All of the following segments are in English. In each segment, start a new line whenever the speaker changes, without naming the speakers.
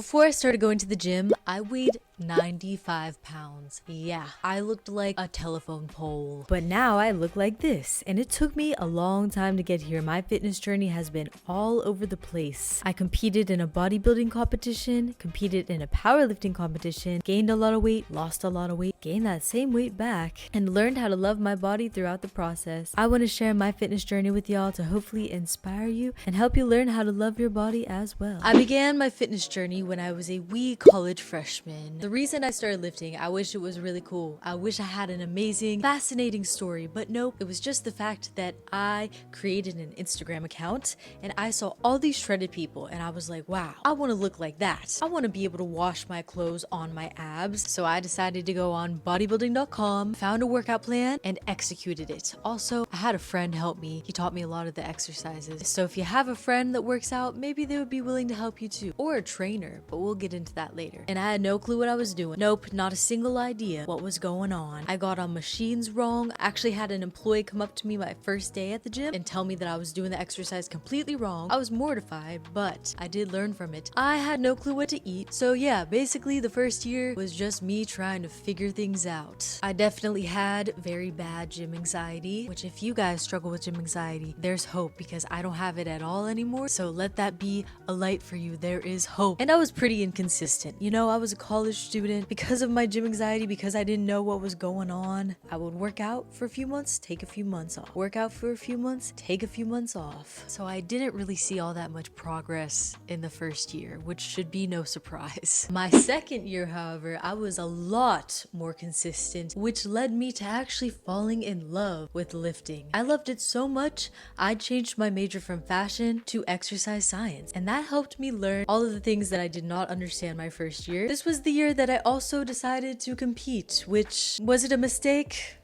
Before I started going to the gym, I weighed 95 pounds. Yeah, I looked like a telephone pole. But now I look like this, and it took me a long time to get here. My fitness journey has been all over the place. I competed in a bodybuilding competition, competed in a powerlifting competition, gained a lot of weight, lost a lot of weight, gained that same weight back, and learned how to love my body throughout the process. I want to share my fitness journey with y'all to hopefully inspire you and help you learn how to love your body as well. I began my fitness journey when I was a wee college freshman. The reason I started lifting, I wish it was really cool. I wish I had an amazing, fascinating story, but nope. It was just the fact that I created an Instagram account and I saw all these shredded people and I was like, wow, I want to look like that. I want to be able to wash my clothes on my abs. So I decided to go on bodybuilding.com, found a workout plan, and executed it. Also, I had a friend help me. He taught me a lot of the exercises. So if you have a friend that works out, maybe they would be willing to help you too. Or a trainer, but we'll get into that later. And I had no clue what I was doing. Nope, not a single idea what was going on. I got on machines wrong. I actually had an employee come up to me my first day at the gym and tell me that I was doing the exercise completely wrong. I was mortified, but I did learn from it. I had no clue what to eat. So yeah, basically the first year was just me trying to figure things out. I definitely had very bad gym anxiety, which if you guys struggle with gym anxiety, there's hope because I don't have it at all anymore. So let that be a light for you. There is hope. And I was pretty inconsistent. You know, I was a college student. Because of my gym anxiety, because I didn't know what was going on, I would work out for a few months, take a few months off. Work out for a few months, take a few months off. So I didn't really see all that much progress in the first year, which should be no surprise. My second year, however, I was a lot more consistent, which led me to actually falling in love with lifting. I loved it so much, I changed my major from fashion to exercise science, and that helped me learn all of the things that I did not understand my first year. This was the year that I also decided to compete, which was it a mistake?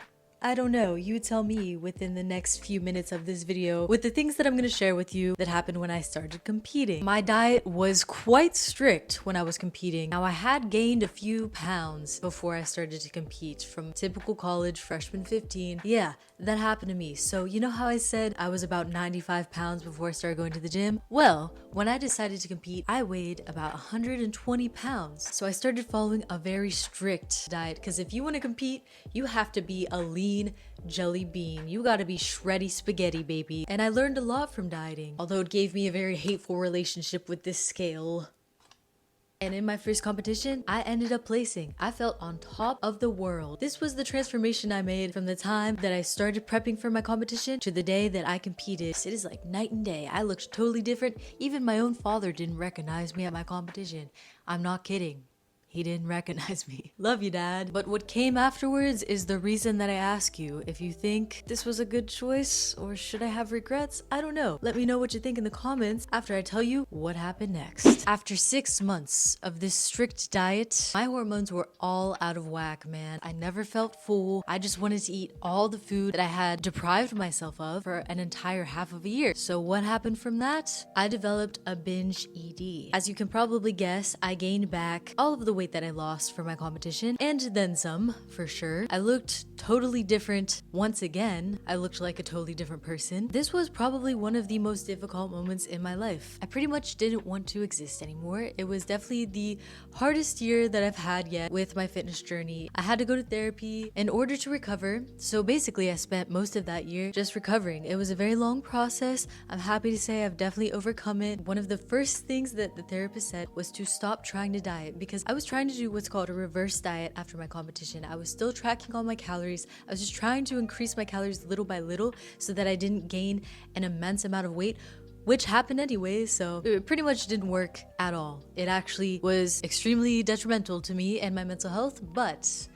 I don't know, you tell me within the next few minutes of this video with the things that I'm going to share with you that happened when I started competing. My diet was quite strict when I was competing. Now I had gained a few pounds before I started to compete from typical college freshman 15. Yeah, that happened to me. So you know how I said I was about 95 pounds before I started going to the gym? Well, when I decided to compete, I weighed about 120 pounds. So I started following a very strict diet because if you want to compete, you have to be a lean jelly bean. You gotta be shreddy spaghetti, baby. And I learned a lot from dieting, although it gave me a very hateful relationship with this scale. And in my first competition, I ended up placing. I felt on top of the world. This was the transformation I made from the time that I started prepping for my competition to the day that I competed. It is like night and day. I looked totally different. Even my own father didn't recognize me at my competition. I'm not kidding. He didn't recognize me. Love you, Dad. But what came afterwards is the reason that I ask you if you think this was a good choice or should I have regrets? I don't know. Let me know what you think in the comments after I tell you what happened next. After 6 months of this strict diet, my hormones were all out of whack, man. I never felt full. I just wanted to eat all the food that I had deprived myself of for an entire half of a year. So what happened from that? I developed a binge ED. As you can probably guess, I gained back all of the weight that I lost for my competition and then some, for sure. I looked totally different. Once again, I looked like a totally different person. This was probably one of the most difficult moments in my life. I pretty much didn't want to exist anymore. It was definitely the hardest year that I've had yet with my fitness journey. I had to go to therapy in order to recover. So basically I spent most of that year just recovering. It was a very long process. I'm happy to say I've definitely overcome it. One of the first things that the therapist said was to stop trying to diet because I was trying to do what's called a reverse diet after my competition. I was still tracking all my calories. I was just trying to increase my calories little by little so that I didn't gain an immense amount of weight, which happened anyway, so it pretty much didn't work at all. It actually was extremely detrimental to me and my mental health, but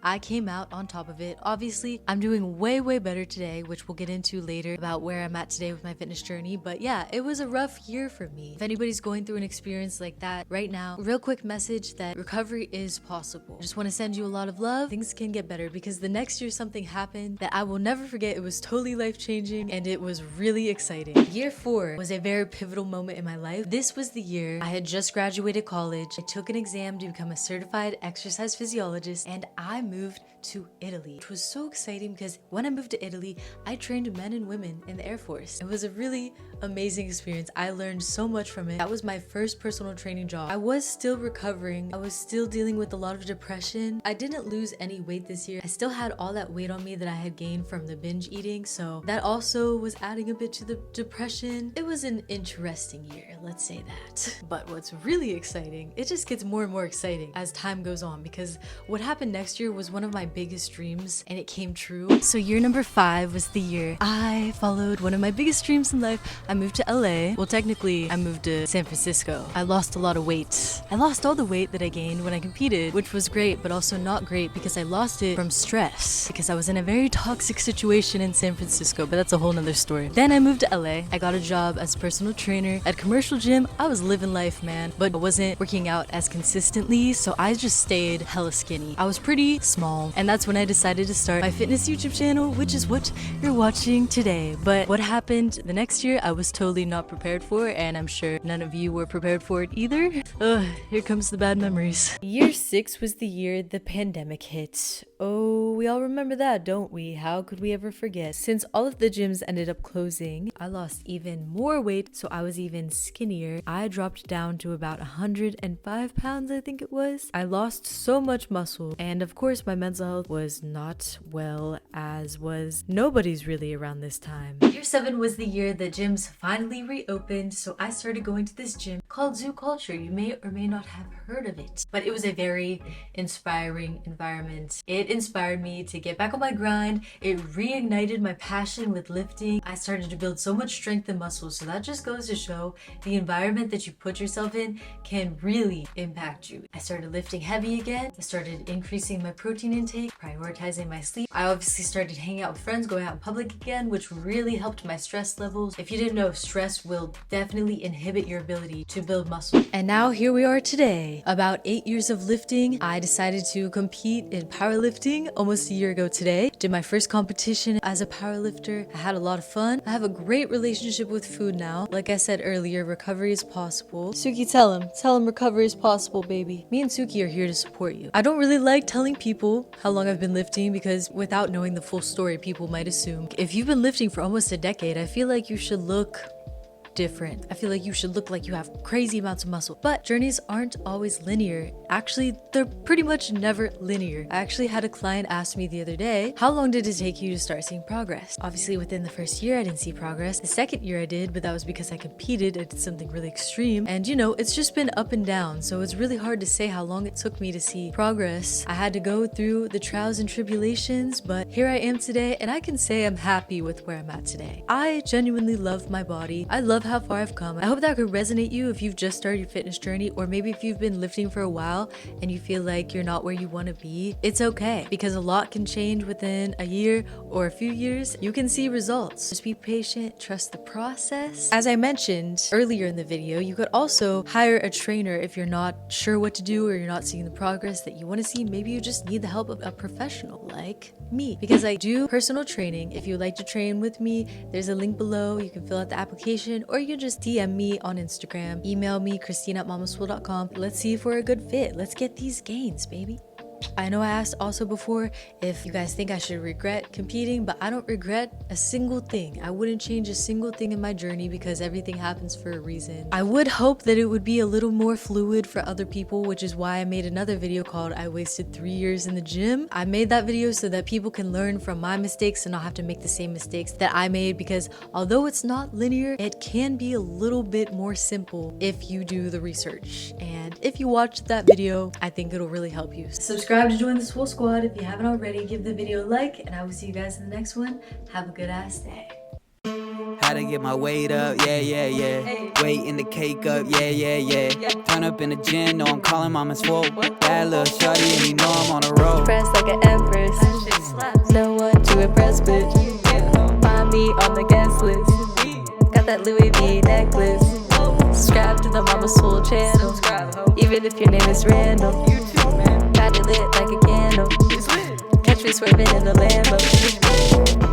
I came out on top of it. Obviously, I'm doing way better today, which we'll get into later about where I'm at today with my fitness journey. But yeah, it was a rough year for me. If anybody's going through an experience like that right now, real quick message that recovery is possible. I just want to send you a lot of love. Things can get better because the next year something happened that I will never forget. It was totally life-changing and it was really exciting. Year 4 was a very pivotal moment in my life. This was the year I had just graduated college. I took an exam to become a certified exercise physiologist and I moved to Italy, which was so exciting because when I moved to Italy, I trained men and women in the Air Force. It was a really amazing experience. I learned so much from it. That was my first personal training job. I was still recovering. I was still dealing with a lot of depression. I didn't lose any weight this year. I still had all that weight on me that I had gained from the binge eating, so that also was adding a bit to the depression. It was an interesting year, let's say that. But what's really exciting, it just gets more and more exciting as time goes on, because what happened next year was one of my biggest dreams and it came true. So year number 5 was the year I followed one of my biggest dreams in life. I moved to LA. Well, technically I moved to San Francisco. I lost a lot of weight. I lost all the weight that I gained when I competed, which was great, but also not great because I lost it from stress, because I was in a very toxic situation in San Francisco, but that's a whole nother story. Then I moved to LA. I got a job as a personal trainer at a commercial gym. I was living life, man, but I wasn't working out as consistently, so I just stayed hella skinny. I was pretty small, and that's when I decided to start my fitness YouTube channel, which is what you're watching today. But what happened the next year, I was totally not prepared for, and I'm sure none of you were prepared for it either. Ugh, here comes the bad memories. Year 6 was the year the pandemic hit. Oh, we all remember that, don't we? How could we ever forget? Since all of the gyms ended up closing, I lost even more weight, so I was even skinnier. I dropped down to about 105 pounds, I think it was. I lost so much muscle, and of course my mental health was not well, as was nobody's really around this time. Year 7 was the year the gyms finally reopened, so I started going to this gym called Zoo Culture. You may or may not have heard of it, but it was a very inspiring environment. It inspired me to get back on my grind. It reignited my passion with lifting. I started to build so much strength and muscle, so that just goes to show the environment that you put yourself in can really impact you. I started lifting heavy again. I started increasing my protein intake, prioritizing my sleep. I obviously started hanging out with friends, going out in public again, which really helped my stress levels. If you didn't know, stress will definitely inhibit your ability to build muscle. And now here we are today. About 8 years of lifting, I decided to compete in powerlifting almost a year ago today. Did my first competition as a powerlifter. I had a lot of fun. I have a great relationship with food now. Like I said earlier, recovery is possible. Suki, tell him recovery is possible, baby. Me and Suki are here to support you. I don't really like telling people how long I've been lifting, because without knowing the full story, people might assume if you've been lifting for almost a decade, I feel like you should look different. I feel like you should look like you have crazy amounts of muscle, but journeys aren't always linear. Actually, they're pretty much never linear. I actually had a client ask me the other day, how long did it take you to start seeing progress? Obviously within the first year I didn't see progress. The second year I did, but that was because I competed. I did something really extreme, and you know, it's just been up and down, so it's really hard to say how long it took me to see progress. I had to go through the trials and tribulations, but here I am today, and I can say I'm happy with where I'm at today. I genuinely love my body. I love how far I've come. I hope that could resonate you if you've just started your fitness journey, or maybe if you've been lifting for a while and you feel like you're not where you want to be. It's okay, because a lot can change within a year or a few years. You can see results. Just be patient, trust the process. As I mentioned earlier in the video, you could also hire a trainer if you're not sure what to do or you're not seeing the progress that you want to see. Maybe you just need the help of a professional like me, because I do personal training. If you'd like to train with me, there's a link below. You can fill out the application, or you can just DM me on Instagram, email me, christina@mamaswole.com. Let's see if we're a good fit. Let's get these gains, baby. I know I asked also before if you guys think I should regret competing, but I don't regret a single thing. I wouldn't change a single thing in my journey, because everything happens for a reason. I would hope that it would be a little more fluid for other people, which is why I made another video called I Wasted 3 Years in the Gym. I made that video so that people can learn from my mistakes and not have to make the same mistakes that I made, because although it's not linear, it can be a little bit more simple if you do the research. And if you watch that video, I think it'll really help you. Subscribe to join the Swole Squad if you haven't already. Give the video a like, and I will see you guys in the next one. Have a good ass day.
How to get my weight up, yeah. Hey. Weight in the cake up, yeah. Turn up in the gym, know I'm calling Mama Swole. Bad little shorty, and you know I'm on a roll.
Press like an empress, no one to impress, bitch. Find me on the guest list. Got that Louis V necklace. Subscribe to the Mama Swole channel, even if your name is Randall. Got it lit like a candle. Catch me swerving in the Lambo.